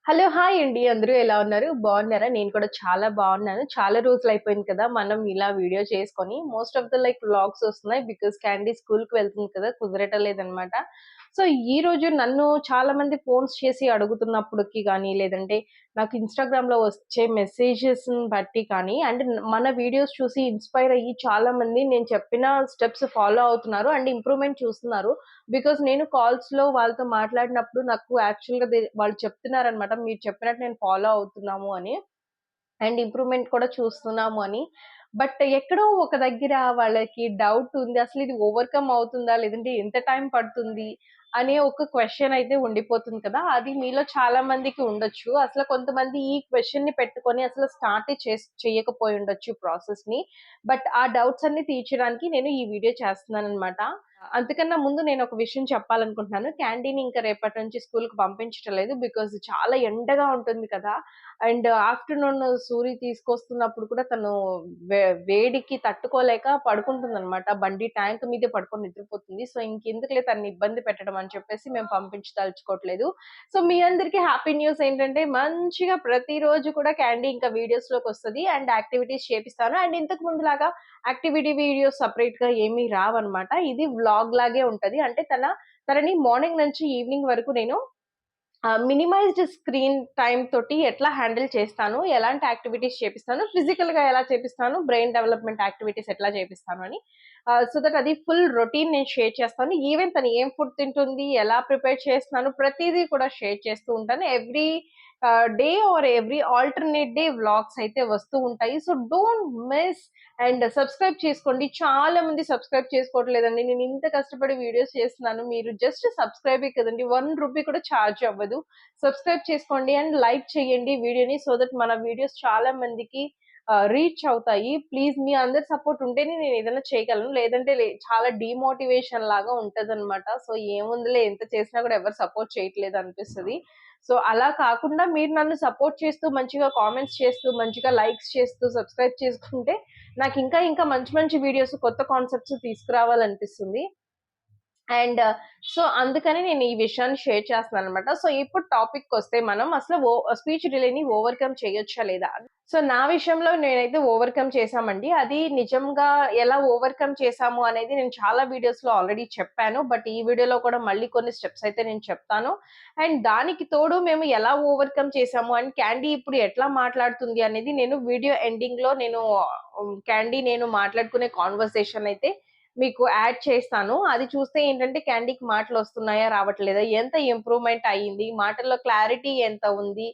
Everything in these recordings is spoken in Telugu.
హలో! హాయ్ అండి. అందరూ ఎలా ఉన్నారు? బాగున్నారా? నేను కూడా చాలా బాగున్నాను. చాలా రోజులయిపోయింది కదా! మనం ఇలా వీడియో చేసుకొని. మోస్ట్ ఆఫ్ ద వ్లాగ్స్ వస్తున్నాయి. బికాజ్ క్యాండీ స్కూల్‌కి వెళ్తుంది కదా! కుదరటం లేదనమాట. సో, ఈరోజు నన్ను చాలామంది ఫోన్స్ చేసి అడుగుతున్నప్పటికి గానీ, లేదంటే నాకు ఇన్‌స్టాగ్రామ్‌లో వచ్చే మెసేజెస్‌ని బట్టి కానీ, అండ్ మన వీడియోస్ చూసి ఇన్‌స్పైర్ అయ్యి చాలామంది నేను చెప్పిన స్టెప్స్ ఫాలో అవుతున్నారు. అండ్ ఇంప్రూవ్‌మెంట్ చూస్తున్నారు. బికాజ్ నేను కాల్స్‌లో వాళ్ళతో మాట్లాడినప్పుడు నాకు యాక్చువల్‌గా వాళ్ళు చెప్తున్నారనమాట. మీరు చెప్పినట్టు నేను ఫాలో అవుతున్నాము అని. అండ్ ఇంప్రూవ్‌మెంట్ కూడా చూస్తున్నాము అని. బట్ ఎక్కడో ఒక దగ్గర వాళ్ళకి డౌట్ ఉంది. అసలు ఇది ఓవర్‌కమ్ అవుతుందా? లేదంటే ఎంత టైం పడుతుంది? అనే ఒక క్వెషన్ అయితే ఉండిపోతుంది కదా! అది మీలో చాలా మందికి ఉండొచ్చు. అసలు కొంతమంది ఈ క్వెషన్‌ని పెట్టుకొని అసలు స్టార్టే చెయ్యకపోయి ఉండొచ్చు ప్రాసెస్‌ని. బట్ ఆ డౌట్స్ అన్నీ తీర్చడానికి నేను ఈ వీడియో చేస్తున్నాననమాట. అంతకన్నా ముందు నేనొక విషయం చెప్పాలనుకుంటున్నాను. క్యాంటీన్ ఇంక రేపటి నుంచి స్కూలుకి పంపించటం లేదు. బికాజ్ చాలా ఎండగా ఉంటుంది కదా! అండ్ ఆఫ్టర్‌నూన్ సూరి తీసుకొస్తున్నప్పుడు కూడా తను వే వేడికి తట్టుకోలేక పడుకుంటుందనమాట. బండి ట్యాంక్ మీదే పడుకొని నిద్రపోతుంది. సో, ఇంకెందుకులే తనని ఇబ్బంది పెట్టడం అని చెప్పేసి మేము పంపించదలుచుకోవట్లేదు. సో, మీ అందరికి హ్యాపీ న్యూస్ ఏంటంటే మంచిగా ప్రతిరోజు కూడా క్యాండీ ఇంకా వీడియోస్‌లోకొస్తది. అండ్ యాక్టివిటీస్ చేపిస్తాను. అండ్ ఇంతకు ముందులాగా యాక్టివిటీ వీడియోస్ సెపరేట్‌గా ఏమీ రావన్నమాట. ఇది వ్లాగ్ లాగే ఉంటది. అంటే తనని మార్నింగ్ నుంచి ఈవినింగ్ వరకు నేను మినిమైజ్డ్ స్క్రీన్ టైమ్ తోటి ఎట్లా హ్యాండిల్ చేస్తాను, ఎలాంటి యాక్టివిటీస్ చేపిస్తాను, ఫిజికల్‌గా ఎలా చేపిస్తాను, బ్రెయిన్ డెవలప్‌మెంట్ యాక్టివిటీస్ ఎట్లా చేపిస్తాను అని సో దట్ అది ఫుల్ రొటీన్ నేను షేర్ చేస్తాను. ఈవెన్ తను ఏం ఫుడ్ తింటుంది, ఎలా ప్రిపేర్ చేస్తున్నాను, ప్రతీదీ కూడా షేర్ చేస్తూ ఉంటాను. Every day or every alternate day vlogs అయితే వస్తూ ఉంటాయి. So, don't miss and subscribe చేసుకోండి. చాలా మంది సబ్స్క్రైబ్ చేసుకోవట్లేదండి. నేను ఇంత కష్టపడి వీడియోస్ చేస్తున్నాను. మీరు జస్ట్ సబ్స్క్రైబే కదండీ! ₹1 కూడా చార్జ్ అవ్వదు. సబ్స్క్రైబ్ చేసుకోండి అండ్ లైక్ చేయండి వీడియోని. సో దట్ మన వీడియోస్ చాలా మందికి రీచ్ అవుతాయి. ప్లీజ్ మీ అందరి సపోర్ట్ ఉంటేనే నేను ఏదైనా చేయగలను. లేదంటే చాలా డీమోటివేషన్ లాగా ఉంటదనమాట. సో, ఏముందిలే ఎంత చేసినా కూడా ఎవరు సపోర్ట్ చేయట్లేదు అనిపిస్తది. సో, అలా కాకుండా మీరు నన్ను సపోర్ట్ చేస్తూ, మంచిగా కామెంట్స్ చేస్తూ, మంచిగా లైక్స్ చేస్తూ, సబ్స్క్రైబ్ చేసుకుంటే నాకింకా ఇంకా మంచి మంచి వీడియోస్, కొత్త కాన్సెప్ట్స్ తీసుకురావాలనిపిస్తుంది. అండ్ సో, అందుకని నేను ఈ విషయాన్ని షేర్ చేస్తున్నాననమాట. సో, ఇప్పుడు టాపిక్‌కొస్తే మనం అసలు స్పీచ్ డిలేని ఓవర్‌కమ్ చేయొచ్చా లేదా? సో, నా విషయంలో నేనైతే ఓవర్‌కమ్ చేశామండి. అది నిజంగా ఎలా ఓవర్‌కమ్ చేశాము అనేది నేను చాలా వీడియోస్‌లో ఆల్రెడీ చెప్పాను. బట్ ఈ వీడియోలో కూడా మళ్ళీ కొన్ని స్టెప్స్ అయితే నేను చెప్తాను. అండ్ దానికి తోడు మేము ఎలా ఓవర్‌కమ్ చేశాము అండ్ క్యాండీ ఇప్పుడు ఎట్లా మాట్లాడుతుంది అనేది నేను వీడియో ఎండింగ్‌లో నేను క్యాండీ నేను మాట్లాడుకునే కాన్వర్సేషన్ అయితే మీకు యాడ్ చేస్తాను. అది చూస్తే ఏంటంటే క్యాండీకి మాటలొస్తున్నాయా? రావట్లేదా? ఎంత ఇంప్రూవ్‌మెంట్ అయింది? మాటల్లో క్లారిటీ ఎంత ఉంది?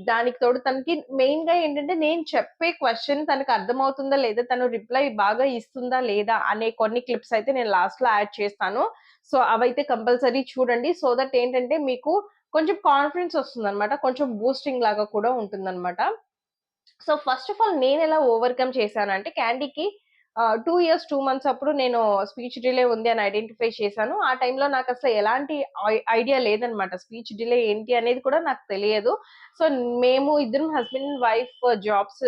దానికి తోడు తనకి మెయిన్‌గా ఏంటంటే నేను చెప్పే క్వెషన్ తనకు అర్థమవుతుందా? లేదా? తను రిప్లై బాగా ఇస్తుందా? లేదా? అనే కొన్ని క్లిప్స్ అయితే నేను లాస్ట్‌లో యాడ్ చేస్తాను. సో, అవైతే కంపల్సరీ చూడండి. సో దట్ ఏంటంటే మీకు కొంచెం కాన్ఫిడెన్స్ వస్తుందన్నమాట. కొంచెం బూస్టింగ్ లాగా కూడా ఉంటుందన్నమాట. సో, ఫస్ట్ ఆఫ్ ఆల్ నేనెలా ఓవర్‌కమ్ చేశానంటే క్యాండీకి 2 ఇయర్స్, 2 మంత్స్ అప్పుడు నేను స్పీచ్ డిలే ఉంది అని ఐడెంటిఫై చేశాను. ఆ టైంలో నాకసలు ఎలాంటి ఐడియా లేదనమాట. స్పీచ్ డిలే ఏంటి అనేది కూడా నాకు తెలియదు. సో, మేము ఇద్దరం హస్బెండ్ అండ్ వైఫ్ జాబ్స్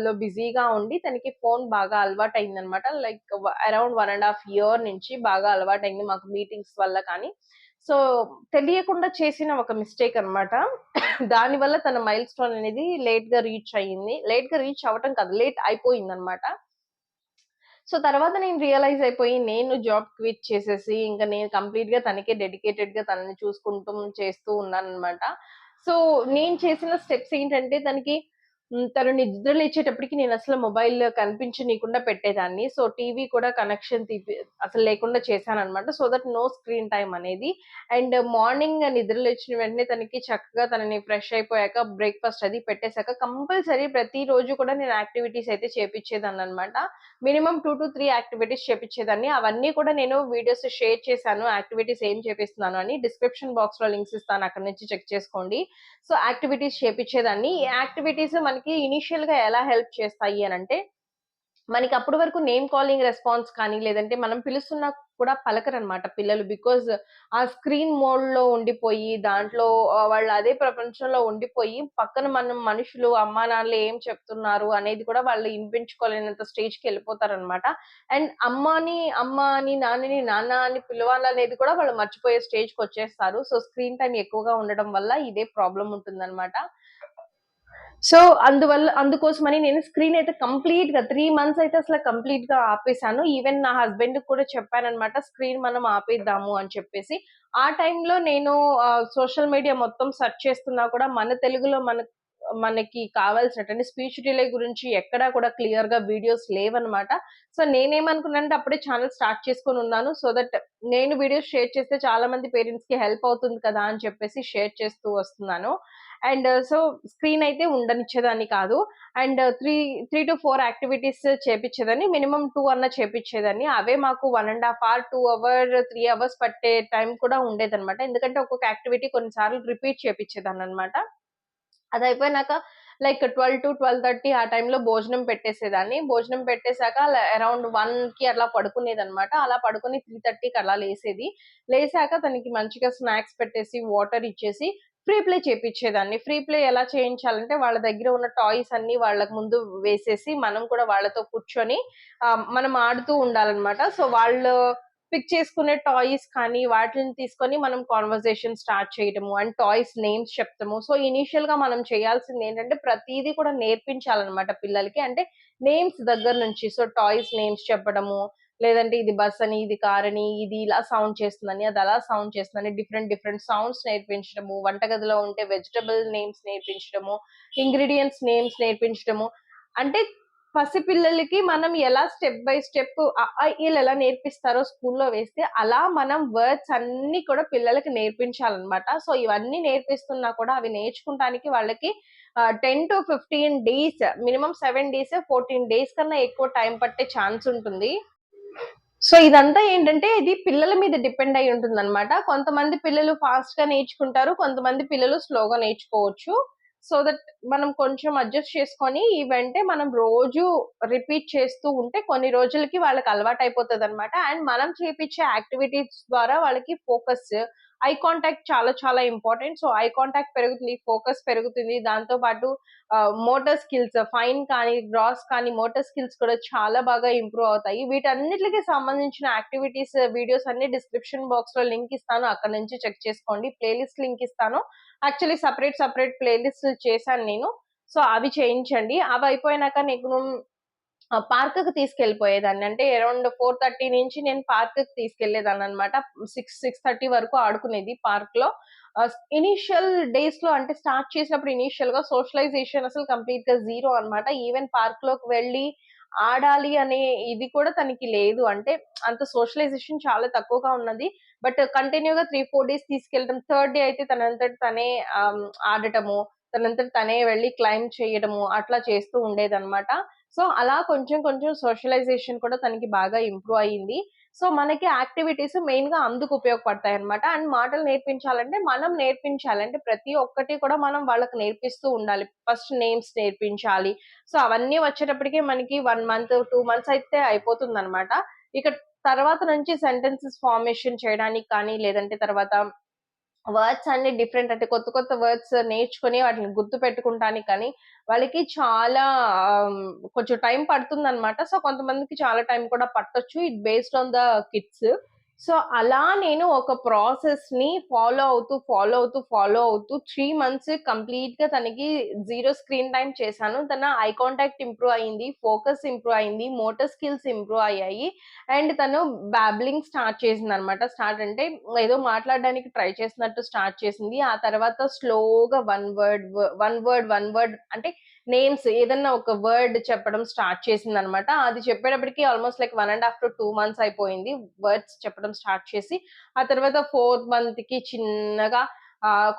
లో బిజీగా ఉండి తనకి ఫోను బాగా అలవాటయిందనమాట. లైక్ అరౌండ్ 1 ½ ఇయర్ నుంచి బాగా అలవాటయింది మాకు మీటింగ్స్ వల్ల కానీ. సో, తెలియకుండా చేసిన ఒక మిస్టేక్ అనమాట. దానివల్ల తన మైల్‌స్టోన్ అనేది లేట్‌గా రీచ్ అయింది. లేట్‌గా రీచ్ అవ్వటం కాదు. లేట్ అయిపోయిందనమాట. సో, తర్వాత నేను రియలైజ్ అయిపోయి నేను జాబ్ క్విట్ చేసేసి ఇంక నేను కంప్లీట్‌గా తనకే డెడికేటెడ్‌గా తనని చూసుకుంటూ చేస్తూ ఉన్నాననమాట. సో, నేను చేసిన స్టెప్స్ ఏంటంటే తనకి తను నిద్ర లేచేటప్పటికి నేనసలు మొబైల్ కనిపించనీయకుండా పెట్టేదాన్ని. సో, టీవీ కూడా కనెక్షన్ అసలు లేకుండా చేశాననమాట. So that no screen time అనేది. అండ్ మార్నింగ్ నిద్ర లేచిన వెంటనే తనకి చక్కగా తనని ఫ్రెష్ అయిపోయాక బ్రేక్‌ఫాస్ట్ అది పెట్టేసాక కంపల్సరీ ప్రతిరోజు కూడా నేను యాక్టివిటీస్ అయితే చేపిచ్చేదాన్ననమాట. Minimum 2-3 activities చేపిచ్చేదాన్ని. అవన్నీ కూడా నేను వీడియోస్ షేర్ చేశాను. యాక్టివిటీస్ ఏం చేపిస్తున్నాను అని. డిస్క్రిప్షన్ బాక్స్‌లో లింక్స్ ఇస్తాను. అక్కడి నుంచి చెక్ చేసుకోండి. సో, యాక్టివిటీస్ చేపిచ్చేదాన్ని. ఈ యాక్టివిటీస్ మనకి ఇనీషియల్‌గా ఎలా హెల్ప్ చేస్తాయి అనంటే, మనకి అప్పటి వరకు నేమ్ కాలింగ్ రెస్పాన్స్ కానీ, లేదంటే మనం పిలుస్తున్న కూడా పలకరనమాట పిల్లలు. బికాజ్ ఆ స్క్రీన్ మోడ్‌లో ఉండిపోయి, దాంట్లో వాళ్ళు అదే ప్రపంచంలో ఉండిపోయి, పక్కన మనం మనుషులు, అమ్మా, నాన్నలు ఏం చెప్తున్నారు అనేది కూడా వాళ్ళు ఇనిపించుకోలేనంత స్టేజ్‌కెళ్ళిపోతారనమాట. అండ్ అమ్మ అని, నాన్నని నాన్న అని పిలవాలనేది కూడా వాళ్ళు మర్చిపోయే స్టేజ్‌కొచ్చేస్తారు. సో, స్క్రీన్ టైమ్ ఎక్కువగా ఉండడం వల్ల ఇదే ప్రాబ్లమ్ ఉంటుందనమాట. సో, అందుకోసమని నేను స్క్రీన్ అయితే కంప్లీట్‌గా 3 మంత్స్ అయితే అసల కంప్లీట్‌గా ఆపేసాను. ఈవెన్ నా హస్బెండ్‌కి కూడా చెప్పాననమాట. స్క్రీన్ మనం ఆపేద్దాము అని చెప్పేసి. ఆ టైంలో నేను సోషల్ మీడియా మొత్తం సెర్చ్ చేస్తున్నా కూడా మన తెలుగులో మనకి కావాల్సినటువంటి స్పీచ్ డిలే గురించి ఎక్కడా కూడా క్లియర్‌గా వీడియోస్ లేవనమాట. సో, నేనేమనుకున్నానంటే అప్పుడే ఛానెల్ స్టార్ట్ చేసుకొనున్నాను. సో దట్ నేను వీడియోస్ షేర్ చేస్తే చాలా మంది పేరెంట్స్‌కి హెల్ప్ అవుతుంది కదా అని చెప్పేసి షేర్ చేస్తూ వస్తున్నాను. అండ్ సో, స్క్రీన్ అయితే ఉండనిచ్చేదాన్ని కాదు. And 3-4 activities చేపిచ్చేదాన్ని. మినిమమ్ 2 అన్నా చేపిచ్చేదాన్ని. అవే మాకు 1 ½ అవర్, 2 అవర్, 3 అవర్స్ పట్టే టైం కూడా ఉండేదనమాట. ఎందుకంటే ఒక్కొక్క యాక్టివిటీ కొన్ని సార్లు రిపీట్ చేపిచ్చేదాన్ననమాట. అదయిపోయినాక లైక్ 12-12:30 ఆ టైంలో భోజనం పెట్టేసేదాన్ని. భోజనం పెట్టేసాక అరౌండ్ 1కి అట్లా పడుకునేదనమాట. అలా పడుకొని 3:30కి అలా లేసేది. లేసాక తనకి మంచిగా స్నాక్స్ పెట్టేసి, వాటర్ ఇచ్చేసి, ఫ్రీ ప్లే చేపిచ్చేదాన్ని. ఫ్రీ ప్లే ఎలా చేయించాలంటే వాళ్ళ దగ్గర ఉన్న టాయ్స్ అన్నీ వాళ్ళకి ముందు వేసేసి, మనం కూడా వాళ్ళతో కూర్చొని మనం ఆడుతూ ఉండాలనమాట. సో, వాళ్ళు పిక్ చేసుకునే టాయ్స్ కానీ, వాటిలిని తీసుకొని మనం కన్వర్జేషన్ స్టార్ట్ చేయడము. అండ్ టాయ్స్ నేమ్స్ చెప్తాము. సో, ఇనీషియల్‌గా మనం చేయాల్సిందేంటంటే ప్రతీదీ కూడా నేర్పించాలనమాట పిల్లలకి. అంటే నేమ్స్ దగ్గర నుంచి. సో, టాయ్స్ నేమ్స్ చెప్పడము. లేదంటే ఇది బస్ అని, ఇది కార్ అని, ఇది ఇలా సౌండ్ చేస్తుందని, అది అలా సౌండ్ చేస్తుందని డిఫరెంట్ డిఫరెంట్ సౌండ్స్ నేర్పించడము. వంటగదిలో ఉంటే వెజిటబుల్ నేమ్స్ నేర్పించడము. ఇంగ్రీడియెంట్స్ నేమ్స్ నేర్పించడము. అంటే పసిపిల్లలకి మనం ఎలా స్టెప్ బై స్టెప్ అ, ఆ, ఇ, లు ఎలా నేర్పిస్తారో స్కూల్లో వేస్తే, అలా మనం వర్డ్స్ అన్నీ కూడా పిల్లలకి నేర్పించాలనమాట. సో, ఇవన్నీ నేర్పిస్తున్నా కూడా అవి నేర్చుకుంటానికి వాళ్ళకి 10-15 డేస్ మినిమమ్ 7 డేస్, 14 డేస్ కన్నా ఎక్కువ టైం పట్టే ఛాన్స్ ఉంటుంది. సో, ఇదంతా ఏంటంటే ఇది పిల్లల మీద డిపెండ్ అయ్యి ఉంటుందనమాట. కొంతమంది పిల్లలు ఫాస్ట్‌గా నేర్చుకుంటారు. కొంతమంది పిల్లలు స్లోగా నేర్చుకోవచ్చు. సో దట్ మనం కొంచెం అడ్జస్ట్ చేసుకొని ఇవంటే మనం రోజు రిపీట్ చేస్తూ ఉంటే కొన్ని రోజులకి వాళ్ళకి అలవాటయిపోతదనమాట. అండ్ మనం చేపిచ్చే యాక్టివిటీస్ ద్వారా వాళ్ళకి ఫోకస్, ఐ కాంటాక్ట్ చాలా చాలా ఇంపార్టెంట్. సో, ఐ కాంటాక్ట్ పెరుగుతుంది. ఫోకస్ పెరుగుతుంది. దాంతో పాటు మోటార్ స్కిల్స్ ఫైన్ కానీ, గ్రాస్ కానీ మోటార్ స్కిల్స్ కూడా చాలా బాగా ఇంప్రూవ్ అవుతాయి. వీటన్నిట్లికి సంబంధించిన యాక్టివిటీస్ వీడియోస్ అన్నీ డిస్క్రిప్షన్ బాక్స్‌లో లింక్ ఇస్తాను. అక్కడి నుంచి చెక్ చేసుకోండి. ప్లేలిస్ట్ లింక్ ఇస్తాను. యాక్చువల్లీ సెపరేట్ ప్లే లిస్ట్‌లు చేశాను నేను. సో, అవి చేయించండి. అవయిపోయినాక నేను పార్క్‌కి తీసుకెళ్ళిపోయేదాన్ని. అంటే అరౌండ్ 4:30 నుంచి నేను పార్క్‌కి తీసుకెళ్ళేదాన్ననమాట. 6:30 వరకు ఆడుకునేది పార్క్‌లో. ఇనీషియల్ డేస్‌లో అంటే స్టార్ట్ చేసినప్పుడు ఇనీషియల్‌గా సోషలైజేషన్ అసలు కంప్లీట్‌గా జీరో అనమాట. ఈవెన్ పార్క్‌లోకి వెళ్ళి ఆడాలి అనే ఇది కూడా తనకి లేదు. అంటే అంత సోషలైజేషన్ చాలా తక్కువగా ఉన్నది. బట్ కంటిన్యూ‌గా 3, 4 డేస్ తీసుకెళ్ళడం. థర్డ్ డే అయితే తనంతట తనే ఆడటము, తనంతట తనే వెళ్లి క్లైంబ్ చేయడము అట్లా చేస్తూ ఉండేదనమాట. సో, అలా కొంచెం కొంచెం సోషలైజేషన్ కూడా తనకి బాగా ఇంప్రూవ్ అయింది. సో, మనకి యాక్టివిటీస్ మెయిన్‌గా అందుకు ఉపయోగపడతాయన్నమాట. అండ్ మాటలు నేర్పించాలంటే మనం నేర్పించాలి. అంటే ప్రతి ఒక్కటి కూడా మనం వాళ్ళకి నేర్పిస్తూ ఉండాలి. ఫస్ట్ నేమ్స్ నేర్పించాలి. సో, అవన్నీ వచ్చేటప్పటికి మనకి 1 మంత్, 2 మంత్స్ అయితే అయిపోతుందన్నమాట. ఇక తర్వాత నుంచి సెంటెన్సెస్ ఫార్మేషన్ చేయడానికి కానీ, లేదంటే తర్వాత వర్డ్స్ అన్ని డిఫరెంట్ అంటే కొత్త కొత్త వర్డ్స్ నేర్చుకొని వాటిని గుర్తుపెట్టుకుంటానికి కానీ, వాళ్ళకి చాలా ఆహ్, కొంచెం టైం పడుతుందనమాట. సో, కొంతమందికి చాలా టైం కూడా పట్టొచ్చు. It based on the kids. So, అలా నేను ఒక ప్రాసెస్‌ని ఫాలో అవుతూ 3 మంత్స్ కంప్లీట్‌గా తనకి జీరో స్క్రీన్ టైమ్ చేశాను. తన ఐ కాంటాక్ట్ ఇంప్రూవ్ అయింది. ఫోకస్ ఇంప్రూవ్ అయింది. మోటార్ స్కిల్స్ ఇంప్రూవ్ అయ్యాయి. అండ్ తను బాబ్లింగ్ స్టార్ట్ చేసిందనమాట. స్టార్ట్ అంటే ఏదో మాట్లాడడానికి ట్రై చేసినట్టు స్టార్ట్ చేసింది. ఆ తర్వాత స్లోగా వన్ వర్డ్ అంటే నేమ్స్ ఏదన్నా ఒక వర్డ్ చెప్పడం స్టార్ట్ చేసిందనమాట. అది చెప్పేటప్పటికి ఆల్‌మోస్ట్ లైక్ 1 ½ 2 మంత్స్ అయిపోయింది. వర్డ్స్ చెప్పడం స్టార్ట్ చేసి. ఆ తర్వాత 4థ్ మంత్‌కి చిన్నగా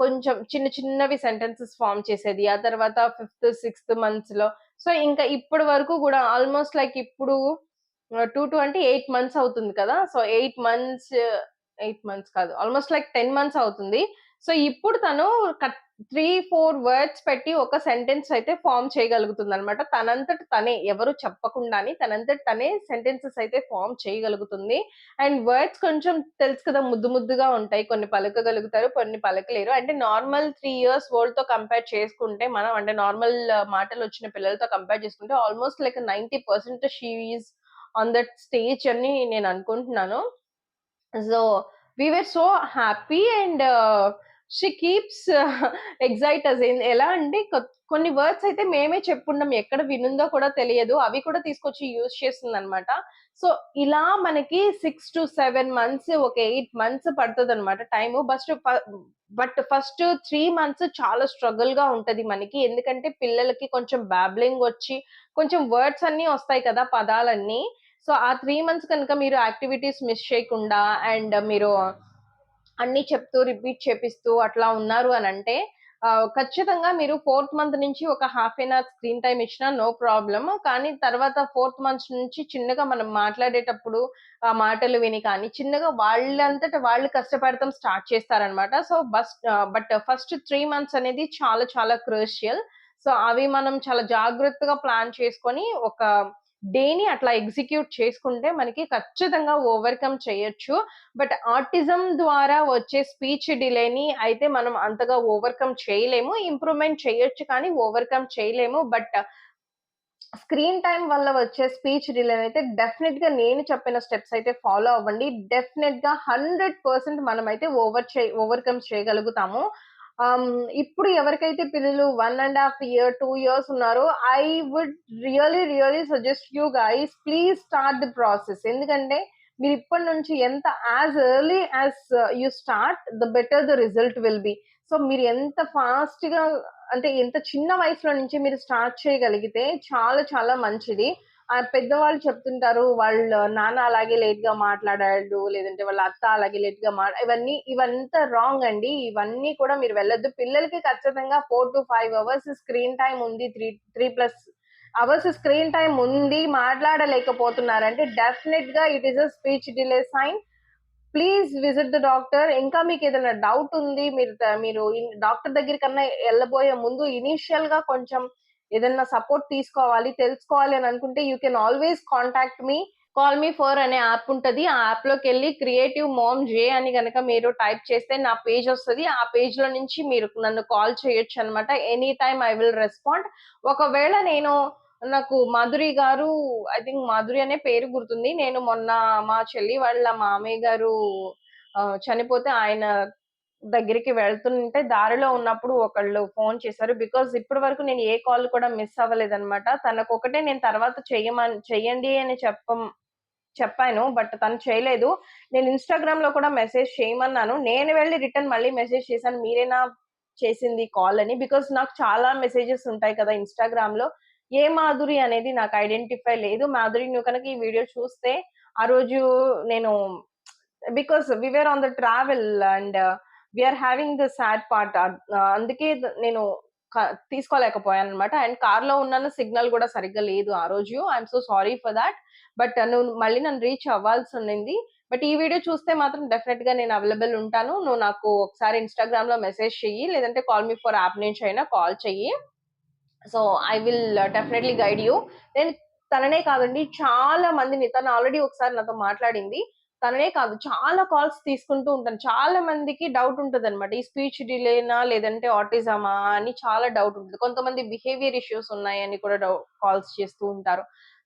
కొంచెం చిన్న చిన్నవి సెంటెన్సెస్ ఫార్మ్ చేసేది. ఆ తర్వాత 5థ్, 6థ్ మంత్స్‌లో సో, ఇంకా ఇప్పటి వరకు గూడా ఆల్‌మోస్ట్ లైక్ ఇప్పుడు 2 అంటే 8 మంత్స్ అవుతుంది కదా! సో, 8 మంత్స్ కాదు. ఆల్‌మోస్ట్ లైక్ 10 మంత్స్ అవుతుంది. సో ఇప్పుడు తను 3, 4 వర్డ్స్ పెట్టి ఒక సెంటెన్స్ అయితే ఫార్మ్ చేయగలుగుతుందనమాట. తనంతట తనే, ఎవరు చెప్పకుండానే తనంతట తనే సెంటెన్సెస్ అయితే ఫార్మ్ చేయగలుగుతుంది. అండ్ వర్డ్స్ కొంచెం తెలుసు కదా! ముద్దు ముద్దుగా ఉంటాయి. కొన్ని పలకగలుగుతారు, కొన్ని పలకలేరు. అంటే నార్మల్ 3 ఇయర్స్ ఓల్డ్‌తో కంపేర్ చేసుకుంటే మనం, అంటే నార్మల్ మాటలొచ్చిన పిల్లలతో కంపేర్ చేసుకుంటే almost like 90% she is on that stage అని నేను అనుకుంటున్నాను. So we were so happy and she keeps excite us. ఎలా అంటే కొన్ని వర్డ్స్ అయితే మేమే చెప్పుండం, ఎక్కడ వినుందో కూడా తెలియదు. అవి కూడా తీసుకొచ్చి యూజ్ చేస్తుందన్నమాట. సో ఇలా మనకి 6-7 మంత్స్, ఒక 8 మంత్స్ పడతదన్నమాట టైము. బట్ ఫస్ట్ 3 మంత్స్ చాలా స్ట్రగుల్ గా ఉంటది మనకి. ఎందుకంటే పిల్లలకి కొంచెం బాబ్లింగ్ వచ్చి, కొంచెం వర్డ్స్ అన్నీ వస్తాయి కదా! పదాలన్నీ. సో ఆ 3 మంత్స్ కనుక మీరు యాక్టివిటీస్ మిస్ చేయకుండా అండ్ మీరు అన్నీ చెప్తూ, రిపీట్ చేపిస్తూ అట్లా ఉన్నారు అనంటే ఖచ్చితంగా మీరు 4థ్ మంత్ నుంచి ఒక half an hour screen time ఇచ్చినా నో ప్రాబ్లమ్. కానీ తర్వాత 4థ్ మంత్ నుంచి చిన్నగా మనం మాట్లాడేటప్పుడు ఆ మాటలు విని కానీ, చిన్నగా వాళ్ళంతట వాళ్ళు కష్టపడటం స్టార్ట్ చేస్తారనమాట. సో బట్ ఫస్ట్ 3 మంత్స్ అనేది చాలా చాలా క్రూషియల్. సో అవి మనం చాలా జాగ్రత్తగా ప్లాన్ చేసుకొని ఒక డేని అట్లా ఎగ్జిక్యూట్ చేసుకుంటే మనకి ఖచ్చితంగా ఓవర్‌కమ్ చేయొచ్చు. బట్ ఆటిజం ద్వారా వచ్చే స్పీచ్ డిలేని అయితే మనం అంతగా ఓవర్‌కమ్ చేయలేము. ఇంప్రూవ్‌మెంట్ చేయొచ్చు కానీ ఓవర్‌కమ్ చేయలేము. బట్ స్క్రీన్ టైమ్ వల్ల వచ్చే స్పీచ్ డిలేనైతే డెఫినిట్‌గా నేను చెప్పిన స్టెప్స్ అయితే ఫాలో అవ్వండి. డెఫినిట్‌గా 100% మనమైతే ఓవర్‌కమ్ చేయగలుగుతాము. ఇప్పుడు ఎవరికైతే పిల్లలు 1 ½ ఇయర్, 2 ఇయర్స్ ఉన్నారో I would really suggest you guys, please start the process. ఎందుకంటే మీరిప్పటి నుంచి ఎంత as early as you start the better the result will be. So మీరు ఎంత ఫాస్ట్‌గా, అంటే ఎంత చిన్న వయసులో నుంచి మీరు స్టార్ట్ చేయగలిగితే చాలా చాలా మంచిది. పెద్దవాళ్ళు చెప్తుంటారు, వాళ్ళ నాన్న అలాగే లేట్‌గా మాట్లాడాడు, లేదంటే వాళ్ళ అత్త అలాగే లేట్‌గా ఇవంతా రాంగ్ అండి. ఇవన్నీ కూడా మీరు వెళ్ళొద్దు. పిల్లలకి ఖచ్చితంగా 4-5 అవర్స్ స్క్రీన్ టైమ్ ఉంది. 3+ అవర్స్ స్క్రీన్ టైమ్ ఉంది. మాట్లాడలేకపోతున్నారంటే డెఫినిట్‌గా it is a speech delay sign. Please visit the doctor. ఇంకా మీకేదైనా డౌట్ ఉంది, మీరు డాక్టర్ దగ్గరికన్నా ఎళ్ళబోయే ముందు ఇనీషియల్‌గా కొంచెం ఏదన్నా సపోర్ట్ తీసుకోవాలి, తెలుసుకోవాలి అని అనుకుంటే you can always contact me. Call me for అనే యాప్ ఉంటది. ఆ యాప్‌లోకెళ్ళి క్రియేటివ్ మామ్ జే అని గనక మీరు టైప్ చేస్తే నా పేజ్ ఒస్తది. ఆ పేజ్‌లో నుంచి మీరు నన్ను కాల్ చేయొచ్చనమాట. Any time I will respond. ఒకవేళ నాకు మాధురి గారు, ఐ థింక్ మాధురి అనే పేరు గుర్తుంది. నేను మొన్న మా చెల్లి వాళ్ళ మామయ్య గారు చనిపోతే ఆయన దగ్గరికి వెళ్తుంటే దారిలో ఉన్నప్పుడు ఒకళ్ళు ఫోను చేశారు. బికాజ్ ఇప్పటి వరకు నేను ఏ కాల్ కూడా మిస్ అవ్వలేదనమాట. తనకొకటే నేను తర్వాత చెయ్యండి అని చెప్పాను. బట్ తను చేయలేదు. నేను ఇన్‌స్టాగ్రామ్‌లో కూడా మెసేజ్ చేయమన్నాను. నేను వెళ్లి రిటర్న్ మళ్ళీ మెసేజ్ చేశాను. మీరేనా చేసింది కాల్ అని. బికాజ్ నాకు చాలా మెసేజెస్ ఉంటాయి కదా ఇన్‌స్టాగ్రామ్‌లో. ఏ మాధురి అనేది నాకు ఐడెంటిఫై లేదు. మాధురి, నువ్వు కనుక ఈ వీడియో చూస్తే ఆ రోజు నేను, because we were on the travel and we are having the sad part. అందుకే నేను తీసుకోలేకపోయానన్నమాట. అండ్ కార్‌లో ఉన్నాను. సిగ్నల్ గూడా సరిగ్గా లేదు ఆ రోజు. I am so sorry for that. But నువ్వు మళ్ళీ నన్ను రీచ్ అవ్వాల్సుండింది. బట్ ఈ వీడియో చూస్తే మాత్రం డెఫినిట్‌గా నేను అవైలబుల్ ఉంటాను. నువ్వు నాకు ఒకసారి ఇన్‌స్టాగ్రామ్‌లో మెసేజ్ చెయ్యి. లేదంటే కాల్ మీ ఫర్ యాప్ నుంచి అయినా కాల్ చెయ్యి. So I will definitely guide you. నేను తననే కాదండి, చాలా మందిని, తను ఆల్రెడీ ఒకసారి నాతో మాట్లాడింది. తననే కాదు, చాలా కాల్స్ తీసుకుంటూ ఉంటాను. చాలా మందికి డౌట్ ఉంటదనమాట. ఈ స్పీచ్ డిలేనా లేదంటే ఆటిజమా అని చాలా డౌట్ ఉంటది. కొంతమంది బిహేవియర్ ఇష్యూస్ ఉన్నాయని కూడా కాల్స్ చేస్తూ ఉంటారు.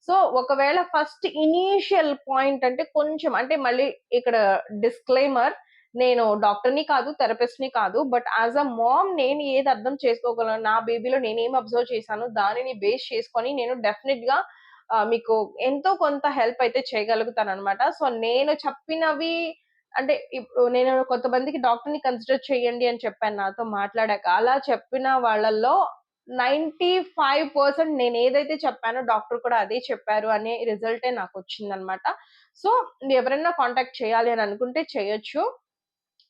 సో ఒకవేళ ఫస్ట్ ఇనీషియల్ పాయింట్ అంటే కొంచెం, అంటే మళ్ళీ ఇక్కడ డిస్క్లైమర్, నేను డాక్టర్‌ని కాదు, థెరపిస్ట్‌ని కాదు. బట్ యాస్ ఎ మామ్ నేను ఏది అర్థం చేసుకోగలను, నా బేబీలో నేనేం అబ్జర్వ్ చేశానో దానిని బేస్ చేసుకొని నేను డెఫినిట్‌గా మీకు ఎంతో కొంత హెల్ప్ అయితే చేయగలుగుతాననమాట. సో నేను చెప్పినవి, అంటే ఇప్పుడు నేను కొంతమందికి డాక్టర్‌ని కన్సిడర్ చేయండి అని చెప్పాను నాతో మాట్లాడాక. అలా చెప్పిన వాళ్ళల్లో 95% నేనేదైతే చెప్పానో డాక్టర్ కూడా అదే చెప్పారు అనే రిజల్టే నాకొచ్చిందనమాట. సో ఎవరైనా కాంటాక్ట్ చేయాలి అని అనుకుంటే చేయొచ్చు.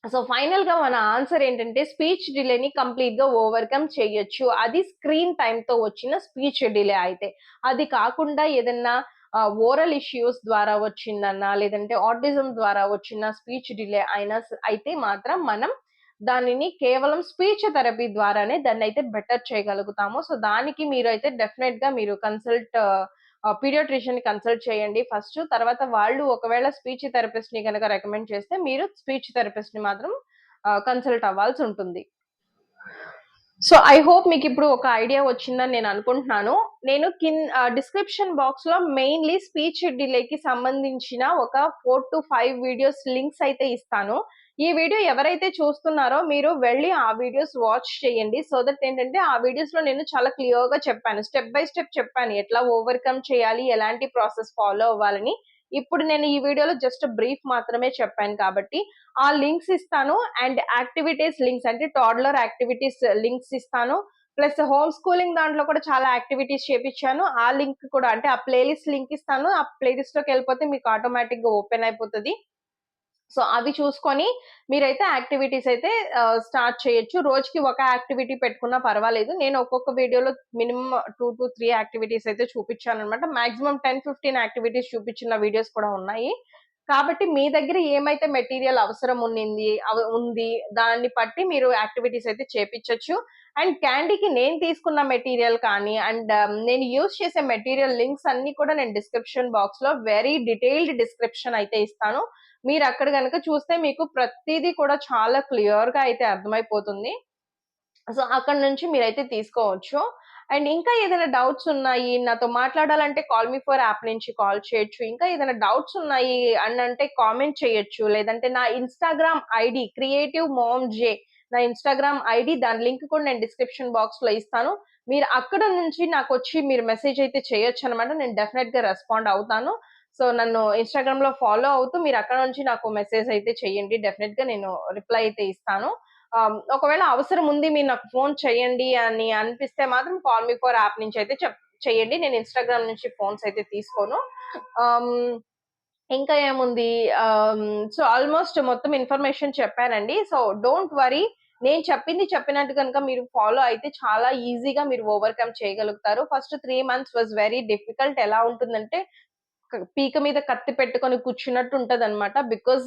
సో ఫైనల్‌గా మన ఆన్సర్ ఏంటంటే స్పీచ్ డిలేని కంప్లీట్‌గా ఓవర్‌కమ్ చేయొచ్చు. అది స్క్రీన్ టైమ్‌తో వచ్చిన స్పీచ్ డిలే అయితే. అది కాకుండా ఏదన్నా ఓరల్ ఇష్యూస్ ద్వారా వచ్చిందన్నా, లేదంటే ఆటిజం ద్వారా వచ్చిన స్పీచ్ డిలే అయితే మాత్రం మనం దానిని కేవలం స్పీచ్ థెరపీ ద్వారానే దాన్నయితే బెటర్ చేయగలుగుతాము. సో, దానికి మీరైతే డెఫినెట్‌గా మీరు పీడియాట్రిషియన్‌ని కన్సల్ట్ చేయండి ఫస్ట్. తర్వాత వాళ్ళు ఒకవేళ స్పీచ్ థెరపిస్ట్‌ని గనక రికమెండ్ చేస్తే మీరు స్పీచ్ థెరపిస్ట్‌ని మాత్రం కన్సల్ట్ అవ్వాల్సుంటుంది. సో, ఐ హోప్ మీకిప్పుడు ఒక ఐడియా వచ్చిందని నేననుకుంటున్నాను. నేను డిస్క్రిప్షన్ బాక్స్‌లో మెయిన్‌లీ స్పీచ్ డిలేకి సంబంధించిన ఒక 4-5 వీడియోస్ లింక్స్ అయితే ఇస్తాను. ఈ వీడియో ఎవరైతే చూస్తున్నారో మీరు వెళ్లి ఆ వీడియోస్ వాచ్ చేయండి. సో దట్ ఏంటంటే ఆ వీడియోస్‌లో నేను చాలా క్లియర్‌గా చెప్పాను. స్టెప్ బై స్టెప్ చెప్పాను. ఎట్లా ఓవర్‌కమ్ చేయాలి, ఎలాంటి ప్రాసెస్ ఫాలో అవ్వాలని. ఇప్పుడు నేను ఈ వీడియోలో జస్ట్ బ్రీఫ్ మాత్రమే చెప్పాను కాబట్టి ఆ లింక్స్ ఇస్తాను. అండ్ యాక్టివిటీస్ లింక్స్ అంటే టాడ్లర్ యాక్టివిటీస్ లింక్స్ ఇస్తాను. ప్లస్ హోమ్ స్కూలింగ్ దాంట్లో కూడా చాలా యాక్టివిటీస్ చేపిచ్చాను. ఆ లింక్ కూడా అంటే ఆ ప్లేలిస్ట్ లింక్ ఇస్తాను. ఆ ప్లేలిస్ట్‌లోకి వెళ్ళిపోతే మీకు ఆటోమేటిక్‌గా ఓపెన్ అయిపోతది. సో, అవి చూసుకొని మీరైతే యాక్టివిటీస్ అయితే స్టార్ట్ చేయొచ్చు. రోజుకి ఒక యాక్టివిటీ పెట్టుకున్నా పర్వాలేదు. నేను ఒక్కొక్క వీడియోలో మినిమమ్ 2-3 యాక్టివిటీస్ అయితే చూపిచ్చాననమాట. మాక్సిమం 10-15 యాక్టివిటీస్ చూపిచ్చిన వీడియోస్ కూడా ఉన్నాయి. కాబట్టి మీ దగ్గర ఏమైతే మెటీరియల్ అవసరం ఉంది, దాన్ని బట్టి మీరు యాక్టివిటీస్ అయితే చేపిచ్చొచ్చు. అండ్ క్యాండీకి నేను తీసుకున్న మెటీరియల్ కానీ అండ్ నేను యూజ్ చేసే మెటీరియల్ లింక్స్ అన్నీ కూడా నేను డిస్క్రిప్షన్ బాక్స్‌లో వెరీ డీటెయిల్డ్ డిస్క్రిప్షన్ అయితే ఇస్తాను. మీరక్కడ గనక చూస్తే మీకు ప్రతీదీ కూడా చాలా క్లియర్‌గా అయితే అర్థమైపోతుంది. సో, అక్కడి నుంచి మీరైతే తీసుకోవచ్చు. అండ్ ఇంకా ఏదైనా డౌట్స్ ఉన్నాయి, నాతో మాట్లాడాలంటే కాల్ మీ ఫర్ యాప్ నుంచి కాల్ చేయొచ్చు. ఇంకా ఏదైనా డౌట్స్ ఉన్నాయి అనంటే కామెంట్ చేయొచ్చు. లేదంటే నా ఇన్‌స్టాగ్రామ్ ఐడీ క్రియేటివ్ మామ్ జే నా ఇన్‌స్టాగ్రామ్ ఐడీ దాని లింక్ కూడా నేను డిస్క్రిప్షన్ బాక్స్‌లో ఇస్తాను. మీరు అక్కడ నుంచి నాకొచ్చి మీరు మెసేజ్ అయితే చేయొచ్చనమాట. నేను డెఫినెట్‌గా రెస్పాండ్ అవుతాను. సో, నన్ను ఇన్‌స్టాగ్రామ్‌లో ఫాలో అవుతూ మీరు అక్కడ నుంచి నాకు మెసేజ్ అయితే చేయండి. డెఫినెట్‌గా నేను రిప్లై అయితే ఇస్తాను. ఒకవేళ అవసరం ఉంది మీరు నాకు ఫోన్ చేయండి అని అనిపిస్తే మాత్రం కాల్ మీ ఫర్ యాప్ నుంచి అయితే చేయండి. నేను ఇన్‌స్టాగ్రామ్ నుంచి ఫోన్స్ అయితే తీసుకోను. ఆహ్, ఇంకా ఏముంది సో ఆల్‌మోస్ట్ మొత్తం ఇన్ఫర్మేషన్ చెప్పానండి. So don't worry. నేను చెప్పింది చెప్పినట్టు గనుక మీరు ఫాలో అయితే చాలా ఈజీగా మీరు ఓవర్‌కమ్ చేయగలుగుతారు. First 3 months was very difficult. ఎలా ఉంటుందంటే పీక మీద కత్తి పెట్టుకొని కూర్చున్నట్టు ఉంటదనమాట. బికాజ్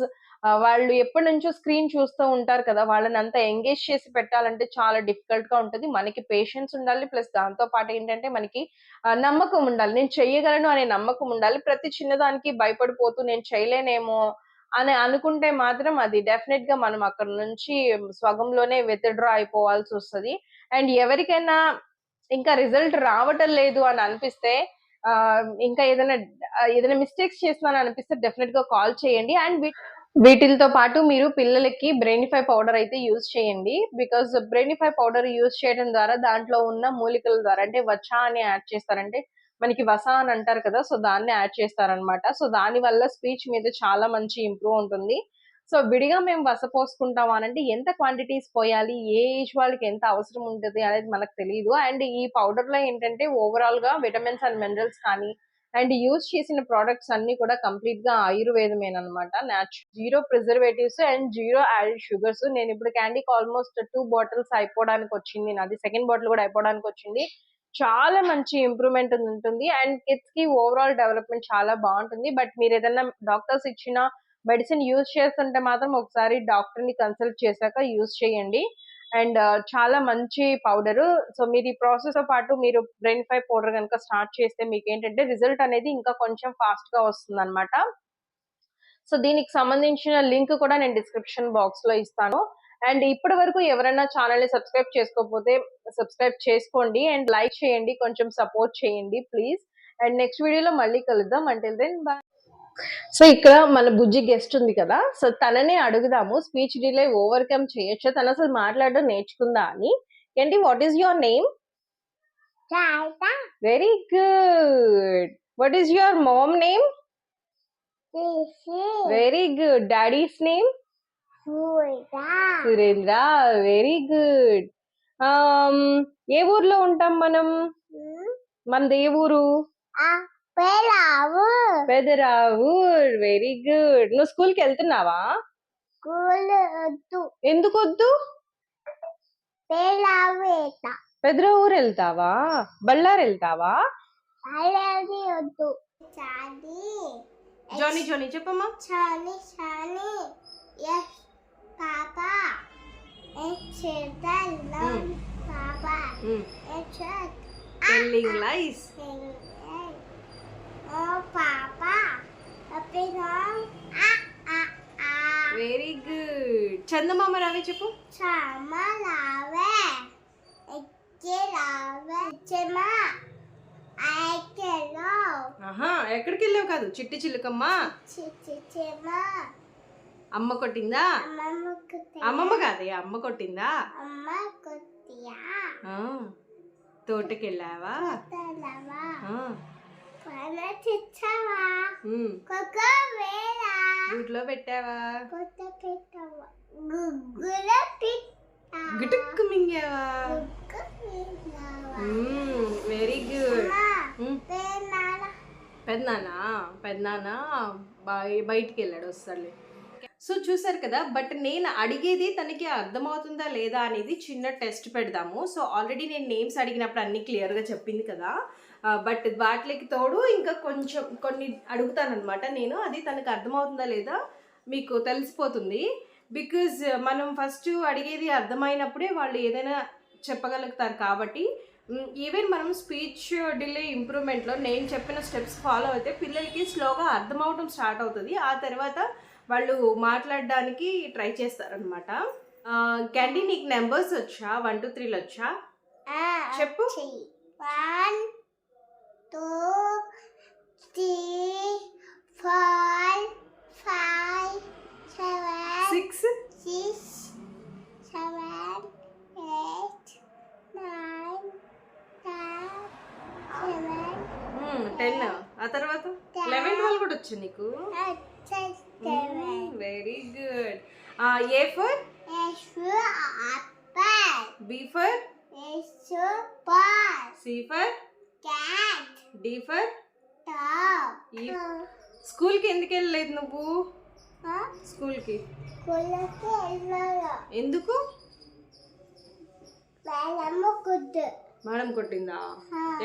వాళ్ళు ఎప్పటినుంచో స్క్రీన్ చూస్తూ ఉంటారు కదా! వాళ్ళనంతా ఎంగేజ్ చేసి పెట్టాలంటే చాలా డిఫికల్ట్‌గా ఉంటది. మనకి పేషెన్స్ ఉండాలి. ప్లస్ దాంతో పాటు ఏంటంటే మనకి నమ్మకం ఉండాలి. నేను చెయ్యగలను అనే నమ్మకం ఉండాలి. ప్రతి చిన్నదానికి భయపడిపోతూ నేను చేయలేనేమో అని అనుకుంటే మాత్రం అది డెఫినెట్‌గా మనం అక్కడి నుంచి సగంలోనే విత్‌డ్రా అయిపోవాల్సొస్తది. అండ్ ఎవరికైనా ఇంకా రిజల్ట్ రావటం లేదు అని అనిపిస్తే ఇంకా ఏదైనా మిస్టేక్స్ చేస్తున్నాను అనిపిస్తే డెఫినెట్‌గా కాల్ చేయండి. అండ్ వీటిలతో పాటు మీరు పిల్లలకి బ్రెయినిఫై పౌడర్ అయితే యూజ్ చేయండి. బికాజ్ బ్రెయినిఫై పౌడర్ యూజ్ చేయడం ద్వారా దాంట్లో ఉన్న మూలికల ద్వారా అంటే వచా అని యాడ్ చేస్తారు. అంటే మనకి వస అని అంటారు కదా! సో, దాన్ని యాడ్ చేస్తారనమాట. సో, దాని వల్ల స్పీచ్ మీద చాలా మంచి ఇంప్రూవ్ ఉంటుంది. సో, విడిగా మేము వస పోసుకుంటాం అనంటే ఎంత క్వాంటిటీస్ పోయాలి, ఏ ఏజ్ వాళ్ళకి ఎంత అవసరం ఉంటది అనేది మనకు తెలీదు. అండ్ ఈ పౌడర్‌లో ఏంటంటే ఓవరాల్‌గా విటమిన్స్ అండ్ మినరల్స్ కానీ అండ్ యూజ్ చేసిన ప్రొడక్ట్స్ అన్నీ కూడా కంప్లీట్‌గా ఆయుర్వేదమేననమాట. Zero preservatives and zero added sugars. నేనిప్పుడు క్యాండీకి ఆల్‌మోస్ట్ 2 బాటిల్స్ అయిపోవడానికొచ్చింది. నాది సెకండ్ బాటిల్ గూడా అయిపోవడానికొచ్చింది. చాలా మంచి ఇంప్రూవ్‌మెంట్ ఉంటుంది. అండ్ కిడ్స్‌కి ఓవరాల్ డెవలప్‌మెంట్ చాలా బావుంటుంది. బట్ మీరేదన్నా డాక్టర్స్ ఇచ్చిన మెడిసిన్ యూజ్ చేస్తుంటే మాత్రం ఒకసారి డాక్టర్‌ని కన్సల్ట్ చేశాక యూజ్ చేయండి. అండ్ చాలా మంచి పౌడరు. సో, మీరు ఈ ప్రాసెస్‌తో పాటు మీరు బ్రెయిన్‌ఫై పౌడర్ గనక స్టార్ట్ చేస్తే మీకేంటంటే రిజల్ట్ అనేది ఇంకా కొంచెం ఫాస్ట్‌గా వస్తుందనమాట. సో, దీనికి సంబంధించిన లింక్ కూడా నేను డిస్క్రిప్షన్ బాక్స్‌లో ఇస్తాను. అండ్ ఇప్పటి వరకు ఎవరైనా ఛానెల్‌ని సబ్స్క్రైబ్ చేసుకోకపోతే సబ్స్క్రైబ్ చేసుకోండి. అండ్ లైక్ చేయండి. కొంచెం సపోర్ట్ చేయండి ప్లీజ్. అండ్ నెక్స్ట్ వీడియోలో మళ్ళీ కలుద్దాం. Until then by. సో, ఇక్కడ మన బుజ్జి గెస్ట్ ఉంది కదా! సో, తననే అడుగుదాము స్పీచ్ డిలే ఓవర్‌కమ్ చేయొచ్చా? తనసలు మాట్లాడడం నేర్చుకుందా అని. ఏంటి what is your name? Tata. Very good. What is your mom name? Sisi. Very good. Daddy's name? Surya. Surendra. Very good. ఏ ఊర్లో ఉంటాం మనం? మనది ఏ ఊరు? Pelavu. పెదరావూర్. Very good. నువ్వు స్కూల్‌కెళ్తున్నావా? Kulatu. ఎందుకొద్దు? Pelaveta. పెదరావూర్ ఎళ్తావా? బళ్ళారెళ్తావా? Aladi odu. Chadi. జోనీ చెప్పమ్మా. Chani. Yes, Papa. Papa. Telling lies. Oh, Papa. Very good. చందమామ రావే చెప్పు. Sama lave. Eke lave. Chema. Aikelo. ఆహా, ఎక్కడికి వెళ్ళావు కాదు. చిట్టి చిలుకమ్మ Chema. అమ్మ కొట్టిందా? Mama kutia. అమ్మమ్మ కాదే, అమ్మ కొట్టిందా? Amma kutia. ఆ, తోటకెళ్ళావా? Talava. ఆ, Pana chichava. Koko vera. గూట్లో పెట్టావా? Kota pitawa. Gugula pita. గిటుక్కు మింగావా? Gugula. Very good. Penala. పెద్దనాన్న బయటికి వెళ్ళాడు, వస్తాడులే. సో చూసారు కదా, బట్ నేను అడిగేది తనకి అర్థమవుతుందా లేదా అనేది చిన్న టెస్ట్ పెడదాము. సో ఆల్రెడీ నేను నేమ్స్ అడిగినప్పుడు అన్నీ క్లియర్గా చెప్పింది కదా, బట్ వాటికి తోడు ఇంకా కొన్ని అడుగుతానమాట నేను. అది తనకు అర్థమవుతుందా లేదా మీకు తెలిసిపోతుంది. బికాజ్ మనం ఫస్ట్ అడిగేది అర్థమైనప్పుడే వాళ్ళు ఏదైనా చెప్పగలుగుతారు. కాబట్టి ఈవెన్ మనం స్పీచ్ డిలే ఇంప్రూవ్మెంట్లో నేను చెప్పిన స్టెప్స్ ఫాలో అయితే పిల్లలకి స్లోగా అర్థమవటం స్టార్ట్ అవుతుంది. ఆ తర్వాత వాళ్ళు మాట్లాడడానికి ట్రై చేస్తారనమాట. క్యాండీ, నీకు నెంబర్స్ వచ్చా? 1 2 3 వచ్చా? చెప్పు. 1 2 3 4 5 7 6 6 7 8 9 10 10. ఆ తర్వాత 11 12 కూడా వచ్చా నీకు? Very good. A for apple. B for Ball. C for Cat. D for Dog. స్కూల్కి ఎందుకు వెళ్ళలేదు నువ్వు? Huh? స్కూల్కి Kulake ellara. ఎందుకు? Velamo kudu. మేడం కొట్టిందా?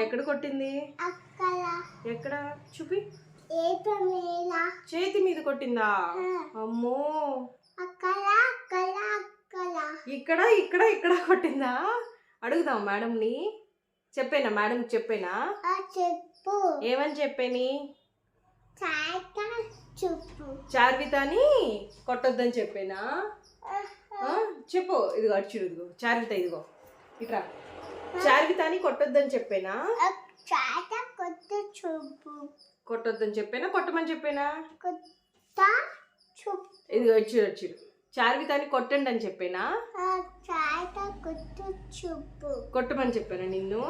ఎక్కడ కొట్టింది? Akkala. ఎక్కడ చూపి. Epamela. చేతి మీద కొట్టిందా? అమ్మో. Akkala, akkala, akkala. ఇక్కడ ఇక్కడ ఇక్కడ కొట్టిందా? అడుగుదాం మేడంని. చెప్పేనా మేడం? చెప్పేనా? Cheppu. ఏమని చెప్పేని? Chaita chuppu. చార్వితాని కొట్టొద్దని చెప్పేనా? చెప్పు. ఇదిగో అడిచిడు, ఇదిగో చార్విత, ఇదిగో ఇట్రా. చార్వితాని కొట్టొద్దని చెప్పేనా? Chaita kottu chuppu. కొట్టొద్దని చెప్పేనా? కొట్టమని చెప్పేనా? Kutta chuppu. ఇదిగో అడిచిడు. చార్వితాని కొట్టండి అని చెప్పేనా? Chaita kottu chuppu. కొట్టమని చెప్పానా నిన్ను?